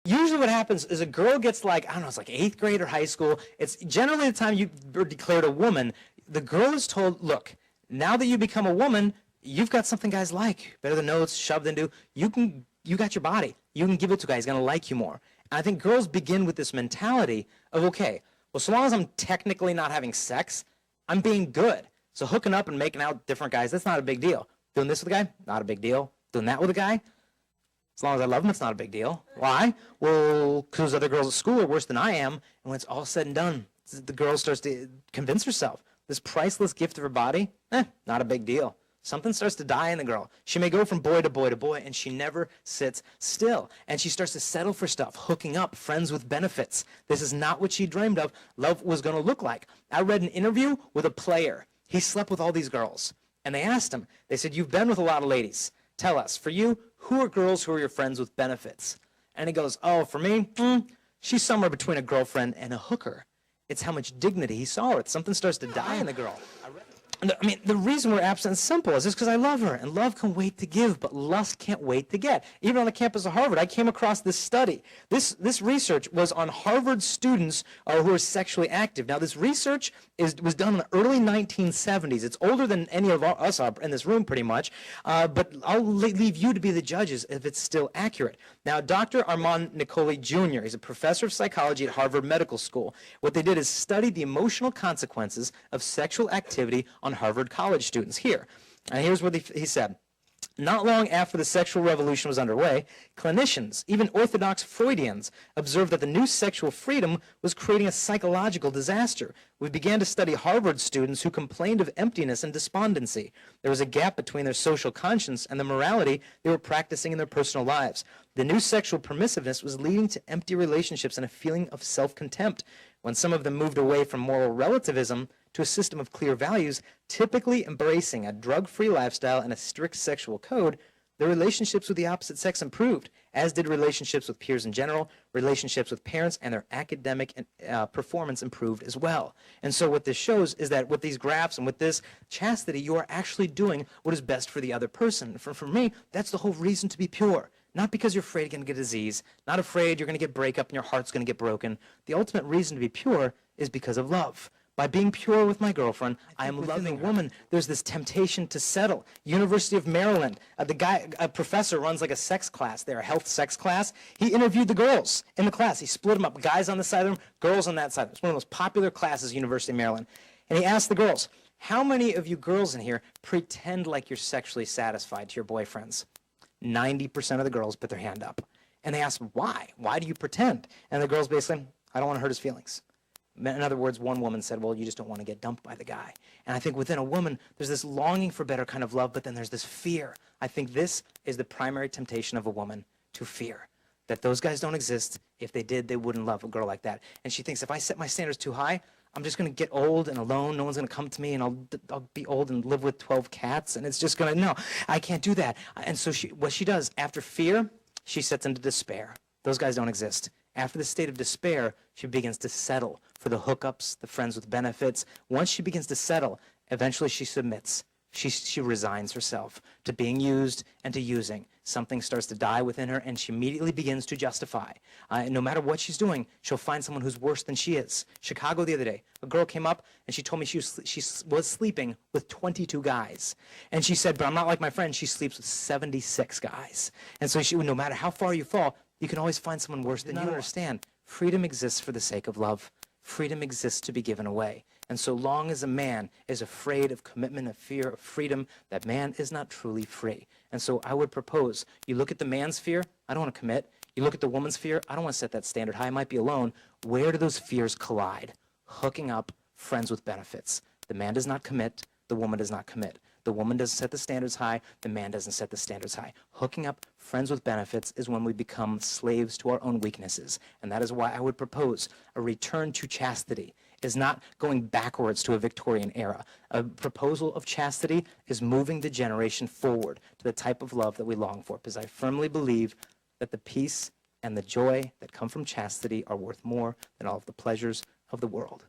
Usually what happens is a girl gets like, I don't know, it's like 8th grade or high school. It's generally the time you are declared a woman. The girl is told, look, now that you become a woman, you've got something guys like. Better than notes, shoved into. You got your body. You can give it to a guy. He's going to like you more. And I think girls begin with this mentality of, okay, well, so long as I'm technically not having sex, I'm being good. So hooking up and making out with different guys, that's not a big deal. Doing this with a guy, not a big deal. Doing that with a guy, as long as I love him, it's not a big deal. Why? Well, because other girls at school are worse than I am. And when it's all said and done, the girl starts to convince herself this priceless gift of her body, not a big deal. Something starts to die in the girl. She may go from boy to boy to boy, and she never sits still. And she starts to settle for stuff, hooking up, friends with benefits. This is not what she dreamed of love was going to look like. I read an interview with a player. He slept with all these girls. And they asked him, they said, you've been with a lot of ladies. Tell us, for you, who are girls who are your friends with benefits? And he goes, oh, for me, she's somewhere between a girlfriend and a hooker. It's how much dignity he saw her. Something starts to die in the girl. I mean, the reason we're absent is simple. Is just because I love her, and love can wait to give, but lust can't wait to get. Even on the campus of Harvard, I came across this study. This research was on Harvard students who are sexually active. Now, this research was done in the early 1970s. It's older than any of us are in this room, pretty much. But I'll leave you to be the judges if it's still accurate. Now, Dr. Armand Nicoli Jr., he's a professor of psychology at Harvard Medical School. What they did is study the emotional consequences of sexual activity on Harvard college students here. And here's what he said. Not long after the sexual revolution was underway, clinicians, even orthodox Freudians, observed that the new sexual freedom was creating a psychological disaster. We began to study Harvard students who complained of emptiness and despondency. There was a gap between their social conscience and the morality they were practicing in their personal lives. The new sexual permissiveness was leading to empty relationships and a feeling of self-contempt. When some of them moved away from moral relativism to a system of clear values, typically embracing a drug-free lifestyle and a strict sexual code, their relationships with the opposite sex improved, as did relationships with peers in general, relationships with parents, and their academic performance improved as well. And so what this shows is that with these graphs and with this chastity, you are actually doing what is best for the other person. For me, that's the whole reason to be pure. Not because you're afraid you're going to get a disease, not afraid you're going to get breakup and your heart's going to get broken. The ultimate reason to be pure is because of love. By being pure with my girlfriend, I am loving a woman. There's this temptation to settle. University of Maryland, a professor runs like a sex class there, a health sex class. He interviewed the girls in the class. He split them up, guys on the side of them, girls on that side. It's one of the most popular classes at University of Maryland. And he asked the girls, how many of you girls in here pretend like you're sexually satisfied to your boyfriends? 90% of the girls put their hand up. And they asked, why? Why do you pretend? And the girls basically, I don't want to hurt his feelings. In other words, one woman said, well, you just don't want to get dumped by the guy. And I think within a woman, there's this longing for better kind of love, but then there's this fear. I think this is the primary temptation of a woman, to fear. That those guys don't exist. If they did, they wouldn't love a girl like that. And she thinks, if I set my standards too high, I'm just going to get old and alone. No one's going to come to me, and I'll be old and live with 12 cats, and it's just going to, no, I can't do that. And so what she does, after fear, she sets into despair. Those guys don't exist. After the state of despair, she begins to settle for the hookups, the friends with benefits. Once she begins to settle, eventually she submits. She resigns herself to being used and to using. Something starts to die within her, and she immediately begins to justify. And no matter what she's doing, she'll find someone who's worse than she is. Chicago the other day, a girl came up, and she told me she was sleeping with 22 guys. And she said, but I'm not like my friend. She sleeps with 76 guys. And so no matter how far you fall, you can always find someone worse than you. Understand, freedom exists for the sake of love. Freedom exists to be given away. And so long as a man is afraid of commitment, of fear, of freedom, that man is not truly free. And so I would propose, you look at the man's fear, I don't want to commit. You look at the woman's fear, I don't want to set that standard high, I might be alone. Where do those fears collide? Hooking up, friends with benefits. The man does not commit, the woman does not commit. The woman doesn't set the standards high, the man doesn't set the standards high. Hooking up, friends with benefits is when we become slaves to our own weaknesses. And that is why I would propose a return to chastity is not going backwards to a Victorian era. A proposal of chastity is moving the generation forward to the type of love that we long for, because I firmly believe that the peace and the joy that come from chastity are worth more than all of the pleasures of the world.